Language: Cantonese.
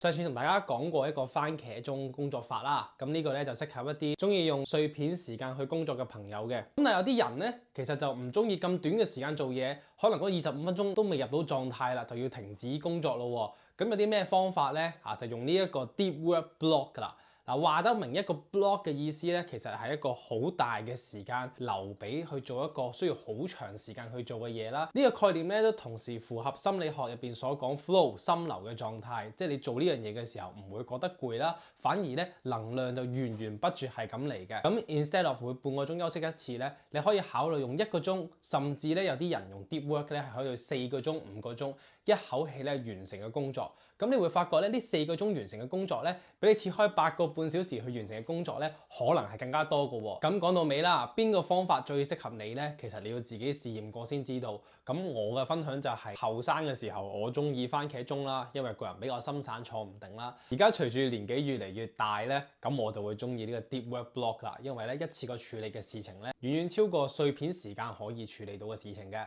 上次同大家講過一個番茄鐘工作法啦，咁呢個咧就適合一啲中意用碎片時間去工作嘅朋友嘅。咁但係有啲人咧，其實就唔中意咁短嘅時間做嘢，可能嗰25分鐘都未入到狀態啦，就要停止工作咯。咁有啲咩方法咧？就用呢一個 deep work block 噶啦。嗱，話得明一個 block 嘅意思咧，其實係一個好大嘅時間留俾去做一個需要好長時間去做嘅嘢啦。呢個概念咧都同時符合心理學入邊所講 flow 心流嘅狀態，即係你做呢樣嘢嘅時候唔會覺得攰啦，反而咧能量就源源不絕係咁嚟嘅。咁 instead of 每半個鐘休息一次咧，你可以考慮用1個鐘，甚至咧有啲人用 deep work 咧係可以4個鐘、5個鐘一口氣咧完成嘅工作。咁你會發覺咧呢4個鐘完成嘅工作咧，比你切開8個半小時去完成嘅工作咧，可能係更加多嘅喎。咁講到尾啦，邊個方法最適合你咧？其實你要自己試驗過先知道。咁我嘅分享就係後生嘅時候，我中意番茄鐘啦，因為個人比較心散坐唔定啦。而家隨住年紀越嚟越大咧，咁我就會中意呢個 deep work block 啦，因為咧一次過處理嘅事情咧，遠遠超過碎片時間可以處理到嘅事情嘅。